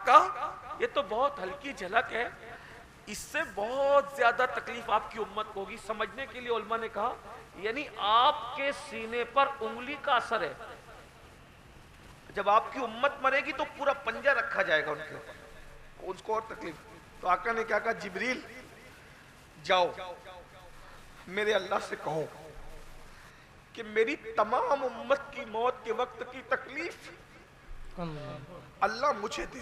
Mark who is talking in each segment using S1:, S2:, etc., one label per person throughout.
S1: آقا یہ تو بہت ہلکی جھلک ہے، اس سے بہت زیادہ تکلیف آپ کی امت کو ہوگی۔ سمجھنے کے لیے علماء نے کہا یعنی آپ کے سینے پر انگلی کا اثر ہے، جب آپ کی امت مرے گی تو پورا پنجہ رکھا جائے گا ان کے اوپر، اس کو اور تکلیف۔ تو آقا نے کیا کہا، جبریل جاؤ میرے اللہ سے کہو کہ میری تمام امت کی موت کے وقت کی تکلیف اللہ مجھے دے۔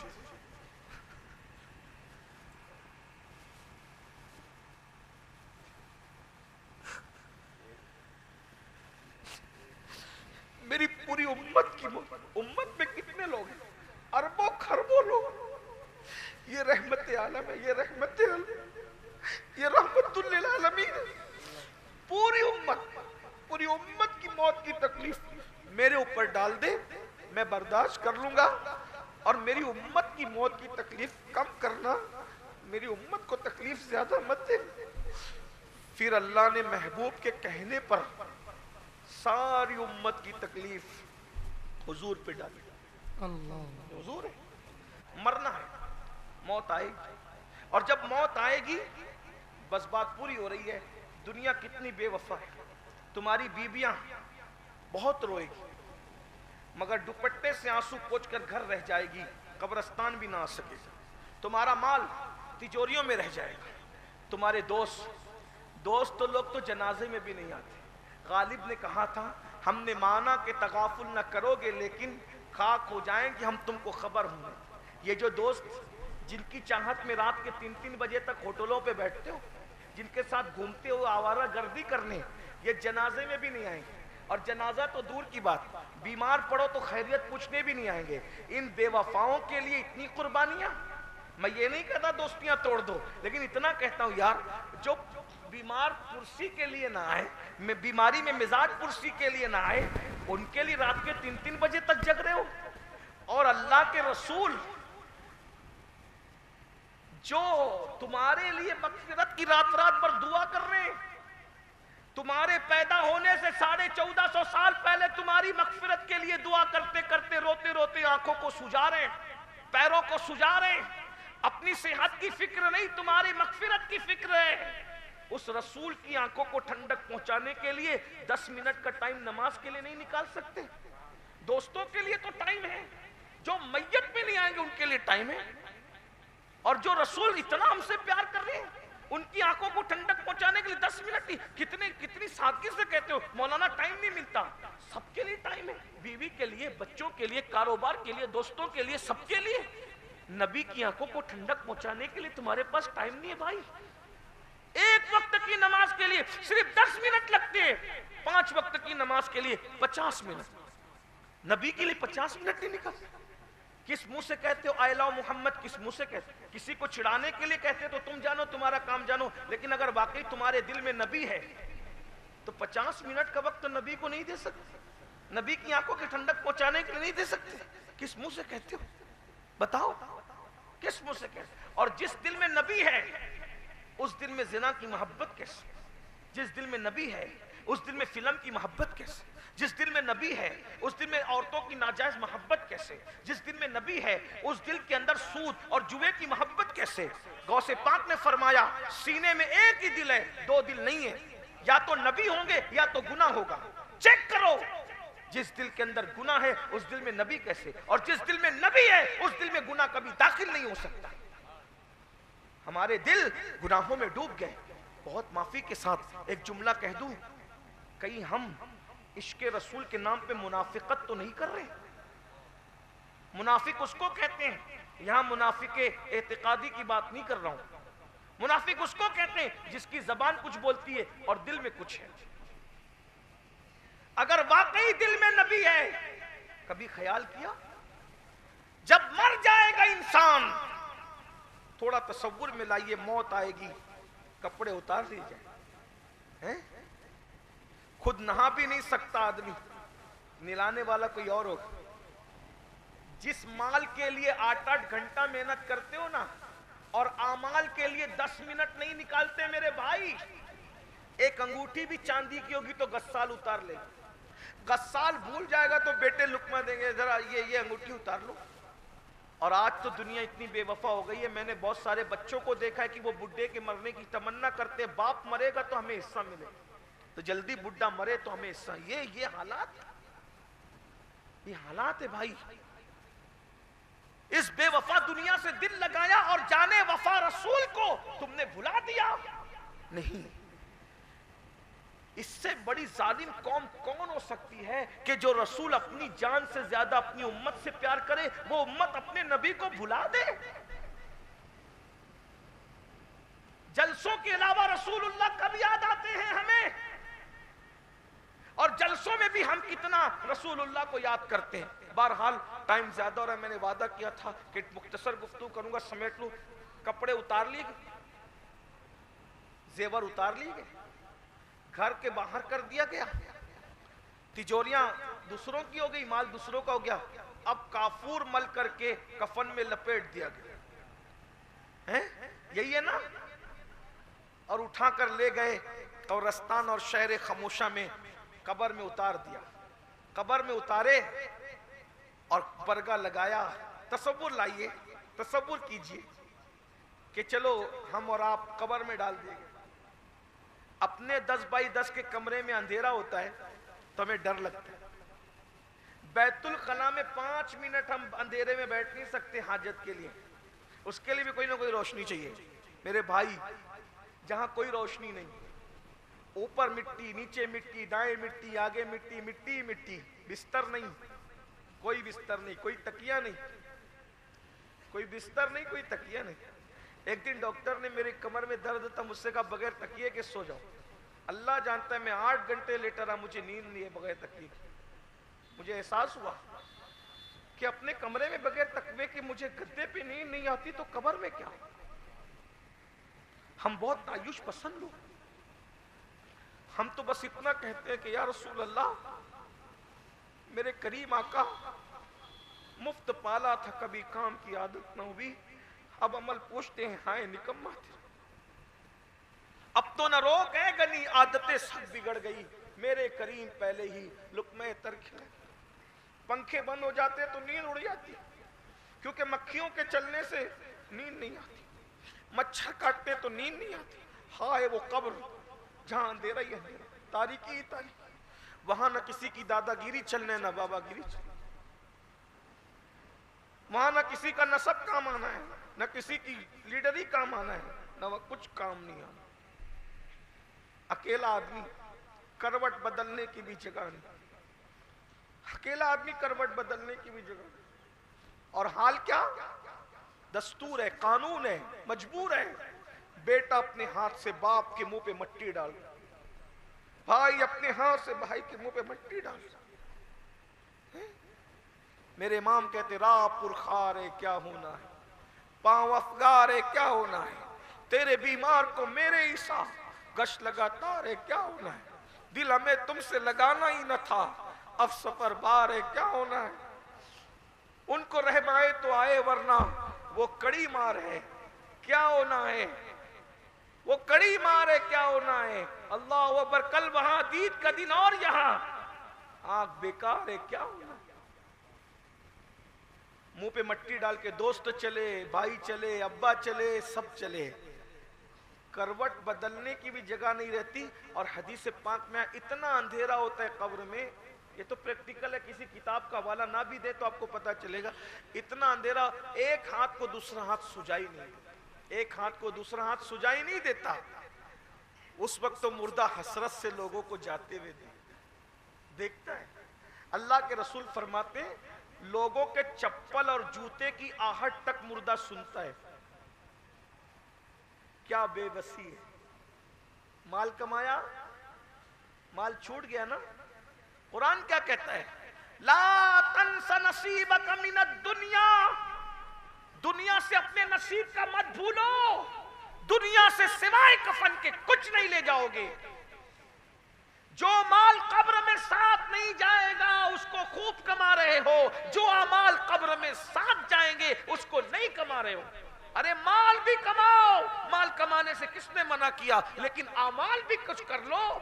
S1: میری پوری امت کی موت، امت میں کتنے لوگ ہیں؟ اربوں خربوں لوگ، یہ رحمت عالم ہے، یہ رحمت عالم، یہ رحمت للعالمین ہے۔ پوری امت کی موت کی تکلیف میرے اوپر ڈال دے، میں برداشت کر لوں گا، اور میری امت کی موت کی تکلیف کم کرنا، میری امت کو تکلیف زیادہ مت دے۔ پھر اللہ نے محبوب کے کہنے پر ساری امت کی تکلیف حضور پہ ڈالی۔ حضور ہے، مرنا ہے، موت آئے گی، اور جب موت آئے گی بس بات پوری ہو رہی ہے۔ دنیا کتنی بے وفا ہے، تمہاری بیویاں بہت روئے گی مگر دوپٹے سے آنسو پوچھ کر گھر رہ جائے گی، قبرستان بھی نہ آ سکے گا۔ تمہارا مال تجوریوں میں رہ جائے گا، تمہارے دوست تو لوگ تو جنازے میں بھی نہیں آتے۔ غالب نے کہا تھا ہم نے مانا کہ تغافل نہ کرو گے لیکن خاک ہو جائیں گے ہم تم کو خبر ہوں گے۔ یہ جو دوست جن کی چاہت میں رات کے 3 بجے تک ہوٹلوں پہ بیٹھتے ہو، جن کے ساتھ گھومتے ہو آوارہ گردی کرنے، یہ جنازے میں بھی نہیں آئیں گے، اور جنازہ تو دور کی بات، بیمار پڑو تو خیریت پوچھنے بھی نہیں آئیں گے۔ ان بے وفاؤں کے لیے اتنی قربانیاں، میں یہ نہیں کہتا دوستیاں توڑ دو، لیکن اتنا کہتا ہوں یار جو بیمار پرسی کے لیے نہ آئے، میں بیماری میں مزاج پرسی کے لیے نہ آئے، ان کے لیے رات کے 3 بجے تک جگ رہے ہو۔ اور اللہ کے رسول جو تمہارے لیے مغفرت کی رات پر دعا کر رہے ہیں، تمہارے پیدا ہونے سے 1450 سال پہلے تمہاری مغفرت کے لیے دعا کرتے کرتے روتے روتے آنکھوں کو سجا رہے ہیں، پیروں کو سجا رہے ہیں۔ اپنی صحت کی فکر نہیں، تمہاری مغفرت کی فکر ہے۔ اس رسول کی آنکھوں کو ٹھنڈک پہنچانے کے لیے 10 منٹ کا ٹائم نماز کے لیے نہیں نکال سکتے؟ دوستوں کے لیے تو ٹائم ہے، جو میت میں نہیں آئیں گے ان کے لیے ٹائم ہے، اور جو رسول اتنا ہم سے پیار کر رہے ہیں ان کی آنکھوں کو ٹھنڈک پہنچانے کے لیے 10 منٹ نہیں، کتنی سادگی سے کہتے ہو مولانا ٹائم نہیں ملتا۔ سب کے لیے ٹائم ہے، بیوی کے لیے، بچوں کے لیے، کاروبار کے لیے، دوستوں کے لیے، سب کے لیے۔ نبی کی آنکھوں کو ٹھنڈک پہنچانے کے لیے تمہارے پاس ٹائم نہیں ہے بھائی۔ ایک وقت کی نماز کے لیے صرف 10 منٹ لگتے ہیں، 5 وقت کی نماز کے لیے 50 منٹ، نبی کے لیے 50 منٹ نہیں نکلتے۔ کس منہ سے کہتے ہو آئی لو محمد، کس منہ سے کہتے ہو؟ کسی کو چھڑانے کے لیے کہتے تو تم جانو تمہارا کام جانو، لیکن اگر واقعی تمہارے دل میں نبی ہے تو 50 منٹ کا وقت تو نبی کو نہیں دے سکتے، نبی کی آنکھوں کی ٹھنڈک پہنچانے کے لیے نہیں دے سکتے۔ کس منہ سے کہتے ہو بتاؤ، کس منہ سے کہتے ہو؟ اور جس دل میں نبی ہے اس دل میں زنا کی محبت کیسے؟ جس دل میں نبی ہے اس دل میں فلم کی محبت کیسے؟ جس دل میں نبی ہے اس دل میں عورتوں کی ناجائز محبت کیسے؟ جس دل میں نبی ہے اس دل کے اندر سود اور جوے کی محبت کیسے؟ غوث پاک نے فرمایا سینے میں ایک ہی دل ہے، 2 دل نہیں ہے، یا تو نبی ہوں گے یا تو گناہ ہوگا۔ چیک کرو، جس دل کے اندر گناہ ہے اس دل میں نبی کیسے؟ اور جس دل میں نبی ہے اس دل میں گناہ کبھی داخل نہیں ہو سکتا۔ ہمارے دل گناہوں میں ڈوب گئے۔ بہت معافی کے ساتھ ایک جملہ کہہ دوں، کہیں ہم عشق رسول کے نام پہ منافقت تو نہیں کر رہے؟ منافق اس کو کہتے ہیں، یہاں منافق اعتقادی کی بات نہیں کر رہا ہوں، منافق اس کو کہتے ہیں جس کی زبان کچھ بولتی ہے اور دل میں کچھ ہے۔ اگر واقعی دل میں نبی ہے، کبھی خیال کیا جب مر جائے گا انسان، تھوڑا تصور میں لائیے، موت آئے گی، کپڑے اتار لی جائے، خود نہا بھی نہیں سکتا آدمی، نلانے والا کوئی اور ہوگا۔ جس مال کے لیے 8-8 گھنٹہ محنت کرتے ہو نا، اور اعمال کے لیے 10 منٹ نہیں نکالتے میرے بھائی، ایک انگوٹھی بھی چاندی کی ہوگی تو غسال اتار لے گا، غسال بھول جائے گا تو بیٹے لقمہ دیں گے ذرا یہ انگوٹھی اتار لو، اور آج تو دنیا اتنی بے وفا ہو گئی ہے، میں نے بہت سارے بچوں کو دیکھا ہے کہ وہ بڈھے کے مرنے کی تمنا کرتے ہیں، باپ مرے گا تو ہمیں حصہ ملے، تو جلدی بڈھا مرے تو ہمیں حصہ. یہ حالات ہے بھائی. اس بے وفا دنیا سے دل لگایا اور جانے وفا رسول کو تم نے بھلا دیا. نہیں، اس سے بڑی ظالم قوم کون ہو سکتی ہے کہ جو رسول اپنی جان سے زیادہ اپنی امت سے پیار کرے، وہ امت اپنے نبی کو بھلا دے. جلسوں کے علاوہ رسول اللہ کب یاد آتے ہیں ہمیں؟ اور جلسوں میں بھی ہم کتنا رسول اللہ کو یاد کرتے ہیں. بہرحال ٹائم زیادہ ہو رہا ہے، میں نے وعدہ کیا تھا کہ مختصر گفتگو کروں گا، سمیٹ لوں. کپڑے اتار لیے گئے، زیور اتار لیے گئے، گھر کے باہر کر دیا گیا، تجوریاں دوسروں کی ہو گئی، مال دوسروں کا ہو گیا. اب کافور مل کر کے کفن میں لپیٹ دیا گیا. یہی ہے نا؟ اور اٹھا کر لے گئے قبرستان اور شہر خموشہ میں قبر میں اتار دیا. قبر میں اتارے اور برگا لگایا. تصور لائیے، تصور کیجئے کہ چلو ہم اور آپ قبر میں ڈال دیے گئے. اپنے 10x10 کے کمرے میں اندھیرا ہوتا ہے تو ہمیں ڈر لگتا ہے. بیت الخلاء میں 5 منٹ ہم اندھیرے میں بیٹھ نہیں سکتے حاجت کے لیے، اس کے لیے بھی کوئی نہ کوئی روشنی چاہیے. میرے بھائی، جہاں کوئی روشنی نہیں، اوپر مٹی، نیچے مٹی، دائیں مٹی، آگے مٹی، مٹی مٹی، بستر نہیں، کوئی بستر نہیں، کوئی تکیہ نہیں، کوئی بستر نہیں، کوئی تکیہ نہیں. ایک دن ڈاکٹر نے میری کمر میں درد تھا، مجھ سے کہا بغیر تکیے کے سو جاؤ. اللہ جانتا ہے میں 8 گھنٹے لیٹا رہا، مجھے نیند نہیں ہے بغیر تکیے کے. مجھے احساس ہوا کہ اپنے کمرے میں بغیر تکیے کے مجھے گدے پہ نیند نہیں آتی تو قبر میں کیا؟ ہم بہت تعیش پسند لوگ. ہم تو بس اتنا کہتے ہیں کہ یا رسول اللہ، میرے کریم آقا، مفت پالا تھا کبھی کام کی عادت نہ ہوئی، اب عمل پوچھتے ہیں ہائے نکما تھے. اب تو نہ روک ہے گنی، عادتیں سب بگڑ گئی، میرے کریم پہلے ہی لقمہ تر کھلائے. پنکھے بند ہو جاتے تو نیند اڑ جاتی، کیونکہ مکھیوں کے چلنے سے نیند نہیں آتی. مچھر کاٹتے تو نیند نہیں آتی. ہائے وہ قبر جہاں اندھیرا ہی اندھیرا، تاریکی ہی تاریکی، وہاں نہ کسی کی دادا گیری چلنے نہ بابا گیری چلنے، وہاں نہ کسی کا نسب کام آنا ہے، نہ کسی کی لیڈری کام آنا ہے، نہ وہ کچھ کام نہیں آنا. اکیلا آدمی کروٹ بدلنے کی بھی جگہ نہیں، اکیلا آدمی کروٹ بدلنے کی بھی جگہ نہیں. اور حال کیا؟ دستور ہے، قانون ہے، مجبور ہے. بیٹا اپنے ہاتھ سے باپ کے منہ پہ مٹی ڈال، بھائی اپنے ہاتھ سے بھائی کے منہ پہ مٹی ڈال. میرے امام کہتے راہ پرخار ہے کیا ہونا ہے، پاؤں افگار ہے کیا ہونا ہے، تیرے بیمار کو میرے عیسیٰ گش لگاتار ہے کیا ہونا ہے، دل ہمیں تم سے لگانا ہی نہ تھا، اب سفر بار ہے کیا ہونا ہے. ان کو رہبائے تو آئے ورنہ وہ کڑی مار ہے کیا ہونا ہے، وہ کڑی مار ہے کیا ہونا ہے. اللہ اکبر. کل وہاں دید کا دن اور یہاں آنکھ بیکار ہے کیا ہونا ہے. منہ پہ مٹی ڈال کے دوست چلے، بھائی چلے، ابا چلے، سب چلے، کروٹ بدلنے کی بھی جگہ نہیں رہتی. اور حدیث پاک میں اتنا اندھیرا ہوتا ہے قبر میں، یہ تو پریکٹیکل ہے، کسی کتاب کا حوالہ نہ بھی دے تو آپ کو پتہ چلے گا. اتنا اندھیرا، ایک ہاتھ کو دوسرا ہاتھ سجائی نہیں دیتا، ایک ہاتھ کو دوسرا ہاتھ سجائی نہیں دیتا. اس وقت تو مردہ حسرت سے لوگوں کو جاتے ہوئے دیکھتا ہے. اللہ کے رسول فرماتے ہیں لوگوں کے چپل اور جوتے کی آہٹ تک مردہ سنتا ہے. کیا بے بسی ہے. مال کمایا، مال چھوٹ گیا نا. قرآن کیا کہتا ہے؟ لا تنس نصیبک من الدنیا، دنیا سے اپنے نصیب کا مت بھولو. دنیا سے سوائے کفن کے کچھ نہیں لے جاؤ گے. جو مال قبر میں ساتھ نہیں جائے گا اس کو خوب کما رہے ہو، جو اعمال قبر میں ساتھ جائیں گے اس کو نہیں کما رہے ہو. ارے مال بھی کماؤ، مال کمانے سے کس نے منع کیا، لیکن اعمال بھی کچھ کر لو،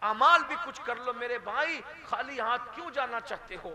S1: اعمال بھی کچھ کر لو. میرے بھائی خالی ہاتھ کیوں جانا چاہتے ہو؟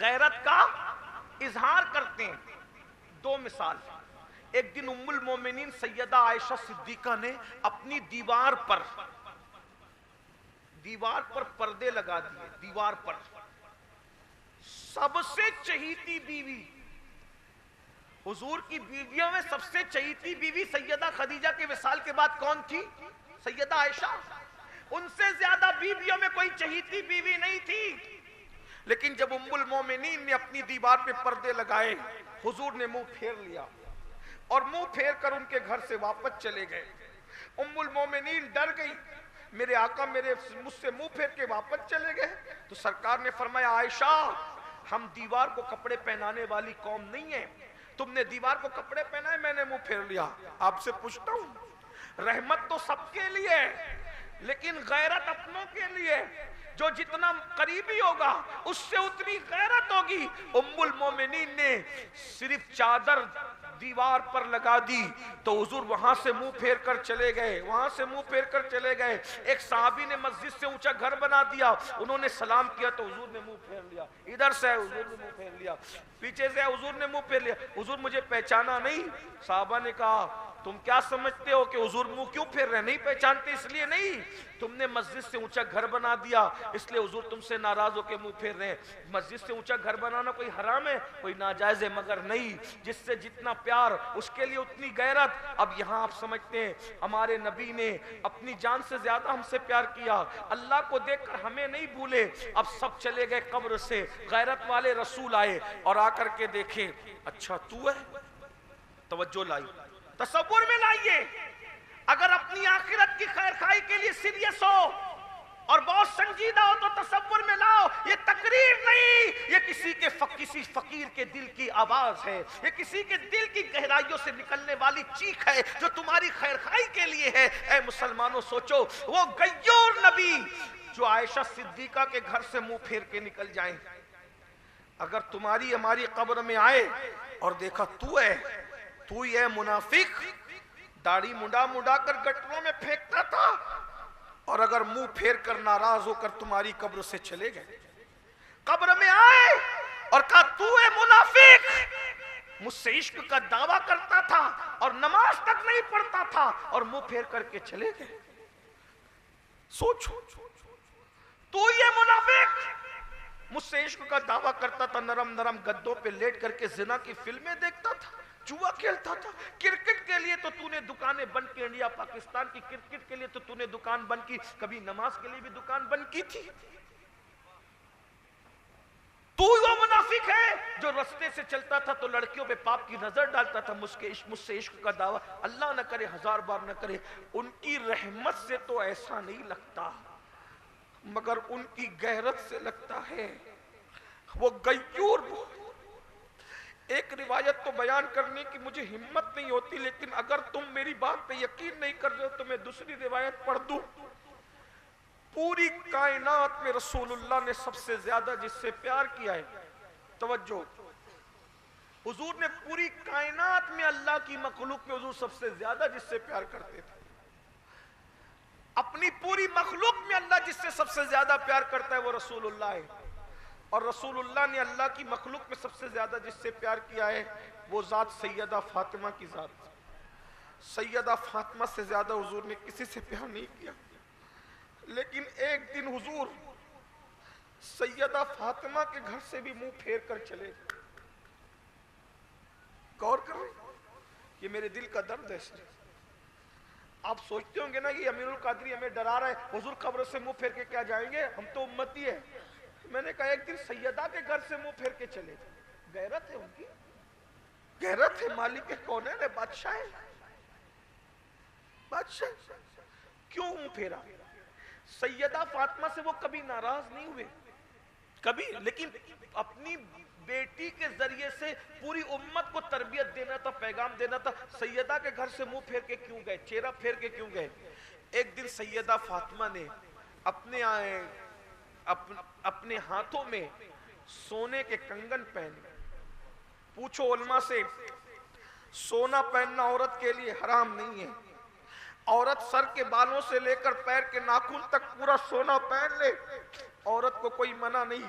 S1: غیرت کا اظہار کرتے ہیں۔ دو مثال، ایک دن ام المومنین سیدہ عائشہ صدیقہ نے اپنی دیوار پر پردے لگا دیے، دیوار پر سب سے چہیتی بیوی، حضور کی بیویوں میں سب سے چہیتی بیوی سیدہ خدیجہ کے وصال کے بعد کون تھی؟ سیدہ عائشہ۔ ان سے زیادہ بیویوں میں کوئی چہیتی بیوی نہیں تھی، لیکن جب ام المومنین نے اپنی دیوار پہ پردے لگائے، حضور نے منہ پھیر لیا اور منہ پھیر کر ان کے گھر سے واپس چلے گئے۔ ام المومنین ڈر گئی، میرے آقا مجھ سے منہ پھیر کے واپس چلے گئے۔ تو سرکار نے فرمایا عائشہ، ہم دیوار کو کپڑے پہنانے والی قوم نہیں ہیں، تم نے دیوار کو کپڑے پہنائے، میں نے منہ پھیر لیا۔ آپ سے پوچھتا ہوں، رحمت تو سب کے لیے لیکن غیرت اپنوں کے لیے، جو جتنا قریبی ہوگا اس سے اتنی غیرت ہوگی۔ ام المومنین نے صرف چادر دیوار پر لگا دی تو حضور وہاں سے منہ پھیر کر چلے گئے، ایک صحابی نے مسجد سے اونچا گھر بنا دیا، انہوں نے سلام کیا تو حضور نے منہ پھیر لیا، ادھر سے ہے حضور نے منہ پھیر لیا، پیچھے سے حضور نے منہ پھیر لیا۔ حضور مجھے پہچانا نہیں؟ صحابہ نے کہا تم کیا سمجھتے ہو کہ حضور منہ کیوں پھیر رہے؟ نہیں پہچانتے اس لیے نہیں، تم نے مسجد سے اونچا گھر بنا دیا اس لیے حضور تم سے ناراض ہو کے منہ پھیر رہے ہیں۔ مسجد سے اونچا گھر بنانا کوئی حرام ہے؟ کوئی ناجائز ہے، مگر نہیں، جس سے جتنا پیار اس کے لیے اتنی غیرت۔ اب یہاں آپ سمجھتے ہیں ہمارے نبی نے اپنی جان سے زیادہ ہم سے پیار کیا، اللہ کو دیکھ کر ہمیں نہیں بھولے۔ اب سب چلے گئے قبر سے، غیرت والے رسول آئے اور آ کر کے دیکھے، اچھا تو ہے؟ توجہ لائی، تصور میں لائیے، اگر اپنی آخرت کی خیر خواہی کے لیے سیریس ہو اور بہت سنجیدہ ہو تو تصور میں لاؤ، یہ تقریر نہیں، یہ کسی فقیر کے دل کی آواز ہے، یہ کسی کے دل کی گہرائیوں سے نکلنے والی چیخ ہے جو تمہاری خیر خواہی کے لیے ہے۔ اے مسلمانوں سوچو، وہ غیور نبی جو عائشہ صدیقہ کے گھر سے منہ پھیر کے نکل جائیں، اگر تمہاری ہماری قبر میں آئے اور دیکھا تو ہی ہے منافق، داڑھی مڈا کر گٹروں میں پھینکتا تھا، اور اگر منہ پھیر کر ناراض ہو کر تمہاری قبر سے چلے گئے، قبر میں آئے اور کہا تو ہے منافق، مجھ سے عشق کا دعویٰ کرتا تھا اور نماز تک نہیں پڑھتا تھا، اور منہ پھیر کر کے چلے گئے، سوچو، تو یہ منافق مجھ سے عشق کا دعویٰ کرتا تھا، نرم گدوں پہ لیٹ کر کے زنا کی فلمیں دیکھتا تھا، جوا کھیلتا تھا، کرکٹ کے لیے تو نے دکانیں بند کی، انڈیا پاکستان کی کرکٹ کے لیے تو نے دکان بند کی، کبھی نماز کے لیے بھی دکان بند کی تھی؟ تو وہ منافق ہے جو رستے سے چلتا تھا تو لڑکیوں پہ پاپ کی نظر ڈالتا تھا، مجھ سے عشق کا دعویٰ، اللہ نہ کرے، ہزار بار نہ کرے، ان کی رحمت سے تو ایسا نہیں لگتا مگر ان کی غیرت سے لگتا ہے۔ وہ غیور، ایک روایت تو بیان کرنے کی مجھے ہمت نہیں ہوتی، لیکن اگر تم میری بات پہ یقین نہیں کر رہے ہو تو میں دوسری روایت پڑھ دوں۔ پوری کائنات میں رسول اللہ نے سب سے زیادہ جس سے پیار کیا ہے، توجہ، حضور نے پوری کائنات میں اللہ کی مخلوق میں حضور سب سے زیادہ جس سے پیار کرتے تھے، اپنی پوری مخلوق میں اللہ جس سے سب سے زیادہ پیار کرتا ہے وہ رسول اللہ ہے، اور رسول اللہ نے اللہ کی مخلوق میں سب سے زیادہ جس سے پیار کیا ہے وہ ذات سیدہ فاطمہ کی ذات۔ سیدہ فاطمہ سے زیادہ حضور نے کسی سے پیار نہیں کیا، لیکن ایک دن حضور سیدہ فاطمہ کے گھر سے بھی منہ پھیر کر چلے۔ غور کریں، یہ میرے دل کا درد ہے۔ آپ سوچتے ہوں گے نا یہ امیر القادری ہمیں ڈرا رہا ہے، حضور قبر سے منہ پھیر کے کیا جائیں گے، ہم تو امتی ہیں۔ میں نے کہا ایک دن سیدہ کے گھر سے منہ پھیر کے چلے، غیرت ہے ان کی، غیرت ہے، مالک کونین ہے، بادشاہ ہے، بادشاہ۔ کیوں منہ پھیرا؟ سیدہ فاطمہ سے وہ کبھی ناراض نہیں ہوئے، کبھی، لیکن اپنی بیٹی کے ذریعے سے پوری امت کو تربیت دینا تھا، پیغام دینا تھا۔ سیدہ کے گھر سے منہ پھیر کے کیوں گئے، چہرہ پھیر کے کیوں گئے؟ ایک دن سیدہ فاطمہ نے اپنے ہاتھوں میں سونے کے کنگن پہنے۔ پوچھو علماء سے، سونا پہننا عورت کے لیے حرام نہیں ہے، عورت سر کے بالوں سے لے کر پیر کے ناخن تک پورا سونا پہن لے، عورت کو کوئی منع نہیں۔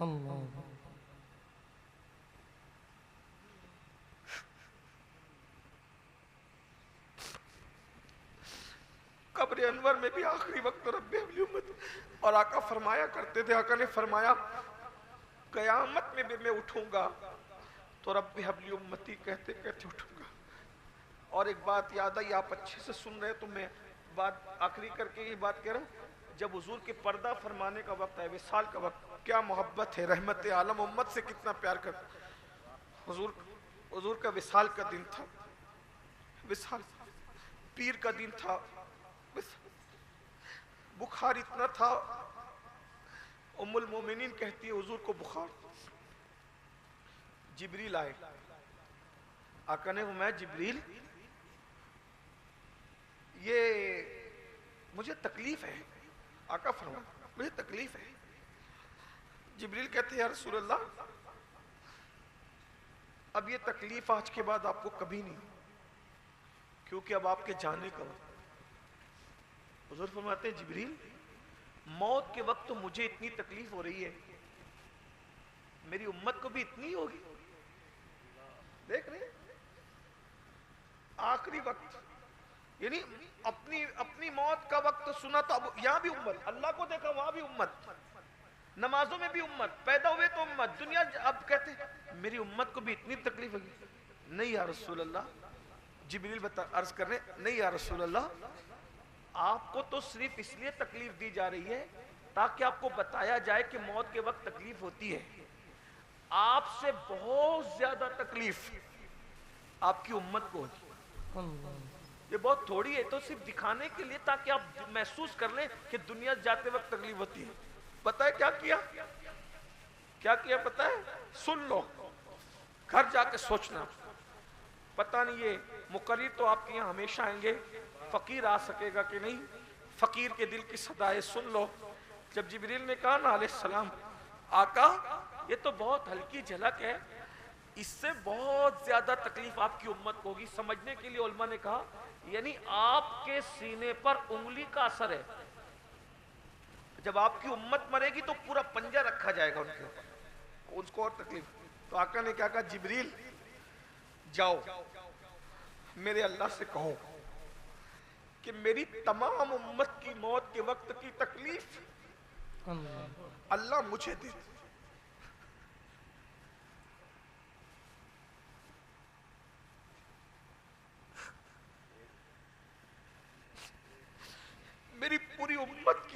S1: قبر انور میں بھی آخری وقت رب حبلی امت، اور آقا فرمایا کرتے تھے، آقا نے فرمایا قیامت میں بھی میں اٹھوں گا تو رب حبلی امتی کہتے کہتے اٹھوں گا۔ اور ایک بات یاد آئی، آپ اچھے سے سن رہے تو میں بات آخری کر کے یہ بات کہہ رہا ہوں، جب حضور کے پردہ فرمانے کا وقت ہے، وصال کا وقت، کیا محبت ہے، رحمت عالم امت سے کتنا پیار کرتا، حضور کا وصال کا دن تھا، وصال پیر کا دن تھا، بخار اتنا تھا، ام المومنین کہتی ہے حضور کو بخار، جبریل آئے، آقا نے فرمایا جبریل یہ مجھے تکلیف ہے، آقا فرمایا مجھے تکلیف ہے، جبریل کہتے ہیں یا رسول اللہ اب یہ تکلیف آج کے بعد آپ کو کبھی نہیں، کیونکہ اب آپ کے جانے کا وقت۔ حضور فرماتے ہیں جبریل موت کے وقت تو مجھے اتنی تکلیف ہو رہی ہے، میری امت کو بھی اتنی ہوگی؟ دیکھ رہے آخری وقت، یعنی اپنی موت کا وقت سنا تو اب یہاں بھی امت، اللہ کو دیکھا وہاں بھی امت، نمازوں میں بھی امت، پیدا ہوئے تو امت، دنیا اب کہتے ہیں میری امت کو بھی اتنی تکلیف ہوگی؟ نہیں یا رسول اللہ، جبریل عرض کرنے نہیں یا رسول اللہ، آپ کو تو صرف اس لیے تکلیف دی جا رہی ہے تاکہ آپ کو بتایا جائے کہ موت کے وقت تکلیف ہوتی ہے، آپ سے بہت زیادہ تکلیف آپ کی امت کو ہوتی، یہ بہت تھوڑی ہے، تو صرف دکھانے کے لیے تاکہ آپ محسوس کر لیں کہ دنیا جاتے وقت تکلیف ہوتی ہے۔ پتہ ہے کیا کیا پتہ ہے؟ سن لو، گھر جا کے سوچنا، پتہ نہیں یہ مقرر تو آپ کے یہاں ہمیشہ آئیں گے، فقیر آ سکے گا کہ نہیں، فقیر کے دل کی صدائے سن لو۔ جب جبریل نے کہا نا علیہ السلام آقا یہ تو بہت ہلکی جھلک ہے، اس سے بہت زیادہ تکلیف آپ کی امت کو ہوگی، سمجھنے کے لیے علماء نے کہا یعنی آپ کے سینے پر انگلی کا اثر ہے، جب آپ کی امت مرے گی تو پورا پنجہ رکھا جائے گا ان کے اوپر، اس کو اور تکلیف۔ تو آقا نے کیا کہا جبریل جاؤ میرے اللہ سے کہو کہ میری تمام امت کی موت کے وقت کی تکلیف اللہ مجھے دے۔ میری پوری امت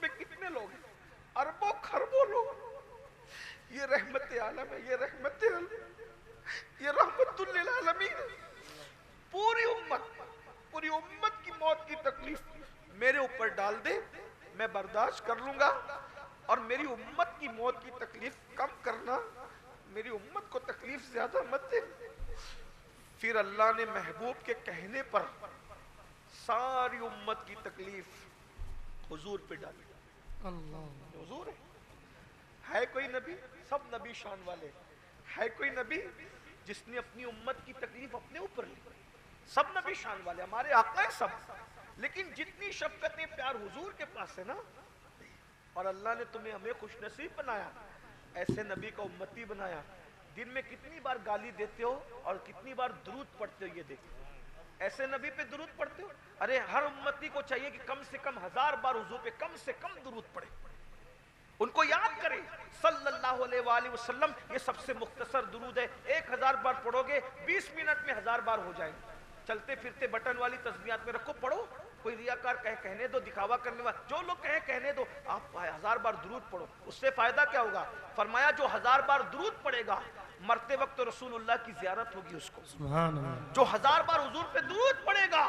S1: میں کتنے لوگ ہیں؟ اربوں خربوں لوگ، یہ رحمت عالم ہے، یہ رحمت عالم، یہ رحمت للعالمین ہے، پوری امت کی موت کی تکلیف میرے اوپر ڈال دے، میں برداشت کر لوں گا، اور میری امت کی موت کی تکلیف کم کرنا، میری امت کو تکلیف زیادہ مت دے۔ پھر اللہ نے محبوب کے کہنے پر ساری امت کی تکلیف حضور پہ ڈالی۔ حضور ہے کوئی نبی؟ سب نبی شان والے، ہے کوئی نبی جس نے اپنی امت کی تکلیف اپنے اوپر لی؟ سب نبی شان والے، ہمارے آقا ہیں سب، لیکن جتنی شفقت پیار حضور کے پاس ہے نا، اور اللہ نے تمہیں ہمیں خوش نصیب بنایا، ایسے نبی کا امتی بنایا، دن میں کتنی بار گالی دیتے ہو اور کتنی بار درود پڑھتے ہو، یہ دیکھو، ایسے نبی پہ درود پڑھتے ہو؟ ارے ہر امتی کو چاہیے کہ کم سے کم 1000 بار حضور پہ کم سے کم درود پڑھے، ان کو یاد کرے صلی اللہ علیہ وآلہ وسلم۔ یہ سب سے مختصر درود ہے، 1000 بار پڑھو گے 20 منٹ میں 1000 بار ہو جائیں گے۔ چلتے پھرتے بٹن والی تسبیحات میں رکھو، پڑھو، کوئی ریاکار کہنے دو، دکھاوا کرنے والا، جو لوگ کہنے دو، آپ 1000 بار درود پڑھو، اس سے فائدہ کیا ہوگا؟ فرمایا جو 1000 بار درود پڑھے گا مرتے وقت رسول اللہ کی زیارت ہوگی اس کو۔ سبحان اللہ۔ جو 1000 بار حضور پہ درود پڑھے گا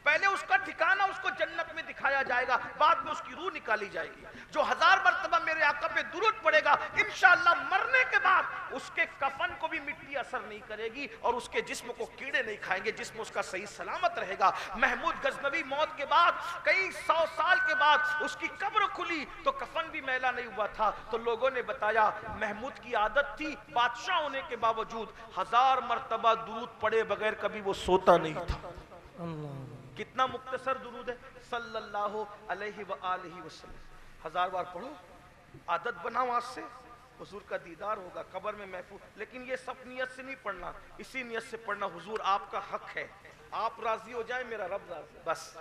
S1: پہلے اس کا ٹھکانہ اس کو جنت میں دکھایا جائے گا، بعد میں اس کی روح نکالی جائے گی۔ جو 1000 مرتبہ میرے آقا پہ درود پڑھے گا انشاءاللہ مرنے کے بعد اس کے کفن کو بھی مٹی اثر نہیں کرے گی اور اس کے جسم کو کیڑے نہیں کھائیں گے، جسم اس کا صحیح سلامت رہے گا۔ محمود غزنوی موت کے بعد کئی 100 سال کے بعد اس کی قبر کھلی تو کفن بھی میلا نہیں ہوا تھا، تو لوگوں نے بتایا محمود کی عادت تھی بادشاہ ہونے کے باوجود 1000 مرتبہ درود پڑھے بغیر کبھی وہ سوتا نہیں تھا۔ کتنا مختصر درود ہے، صلی اللہ علیہ وآلہ وسلم، 1000 بار پڑھو، عادت بناؤ آج سے، حضور کا دیدار ہوگا قبر میں محفوظ. لیکن یہ سب نیت سے نہیں پڑھنا، اسی نیت سے پڑھنا حضور آپ کا حق ہے، آپ راضی ہو جائیں میرا رب راضی، بس.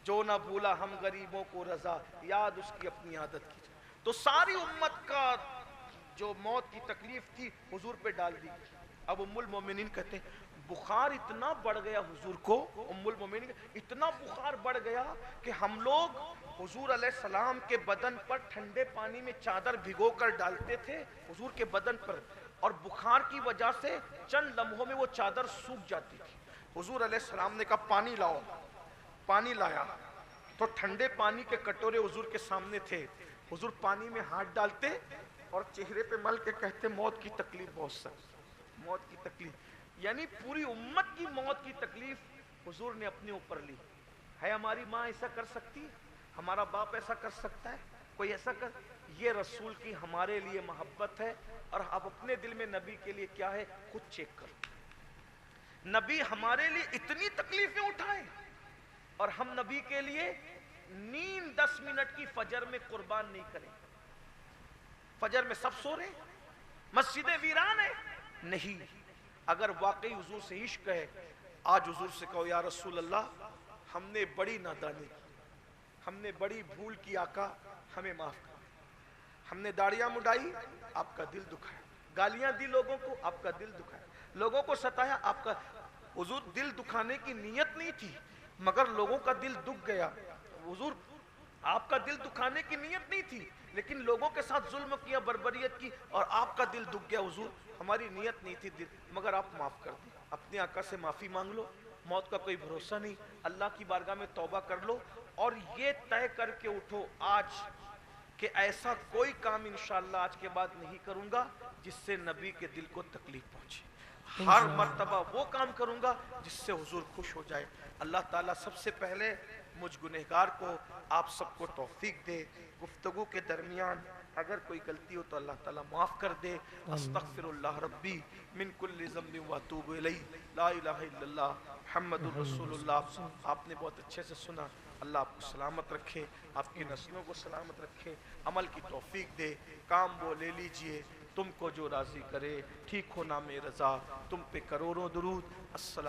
S1: جو نہ بھولا ہم غریبوں کو رضا، یاد اس کی اپنی عادت کی. تو ساری امت کا جو موت کی تکلیف تھی حضور پہ ڈال دی. اب ام المومنین کہتے ہیں بخار اتنا بڑھ گیا حضور کو، ام المومنین اتنا بخار بڑھ گیا کہ ہم لوگ حضور علیہ السلام کے بدن پر ٹھنڈے پانی میں چادر بھگو کر ڈالتے تھے حضور کے بدن پر، اور بخار کی وجہ سے چند لمحوں میں وہ چادر سوکھ جاتی تھی. حضور علیہ السلام نے کہا پانی لاؤ، پانی لایا تو ٹھنڈے پانی کے کٹورے حضور کے سامنے تھے. حضور پانی میں ہاتھ ڈالتے اور چہرے پہ مل کے کہتے موت کی تکلیف بہت سخت، موت کی تکلیف. یعنی پوری امت کی موت کی تکلیف حضور نے اپنے اوپر لی. ہے ہماری ماں ایسا کر سکتی ہے؟ ہمارا باپ ایسا کر سکتا ہے؟ کوئی ایسا کر؟ یہ رسول کی ہمارے لیے محبت ہے. اور اب اپنے دل میں نبی کے لیے کیا ہے خود چیک کرو. نبی ہمارے لیے اتنی تکلیفیں اٹھائے اور ہم نبی کے لیے نیند 10 منٹ کی فجر میں قربان نہیں کریں. فجر میں سب سو رہے، مسجدیں ویران ہیں. نہیں، اگر واقعی حضور سے عشق ہے آج حضور سے کہو یا رسول اللہ ہم نے بڑی نادانی کی، ہم نے بڑی بھول کی، آقا ہمیں معاف کر. ہم نے داڑیاں مڈائی، آپ کا دل دکھایا، گالیاں دی لوگوں کو، آپ کا دل دکھایا، لوگوں کو ستایا، آپ کا. حضور دل دکھانے کی نیت نہیں تھی مگر لوگوں کا دل دکھ گیا. حضور آپ کا دل دکھانے کی نیت نہیں تھی لیکن لوگوں کے ساتھ ظلم کیا، بربریت کی اور آپ کا دل دکھ گیا. حضور ہماری نیت نہیں تھی دل، مگر آپ معاف کر دیں. اپنے آقا سے معافی مانگ لو، موت کا کوئی بھروسہ نہیں، اللہ کی بارگاہ میں توبہ کر لو اور یہ طے کر کے اٹھو آج کہ ایسا کوئی کام انشاءاللہ آج کے بعد نہیں کروں گا جس سے نبی کے دل کو تکلیف پہنچے. ہر مرتبہ وہ کام کروں گا جس سے حضور خوش ہو جائے. اللہ تعالیٰ سب سے پہلے مجھ گنہگار کو آپ سب کو توفیق دے. گفتگو کے درمیان اگر کوئی غلطی ہو تو اللہ تعالیٰ معاف کر دے. استغفر اللہ ربی من کل ذنب واتوب الیہ، لا الہ الا اللہ محمد الرسول اللہ. آپ نے بہت اچھے سے سنا. اللہ آپ کو سلامت رکھے، آپ کی نسلوں کو سلامت رکھے، عمل کی توفیق دے. کام وہ لے لیجئے تم کو جو راضی کرے، ٹھیک ہو نام رضا. تم پہ کروڑوں درود. السلام.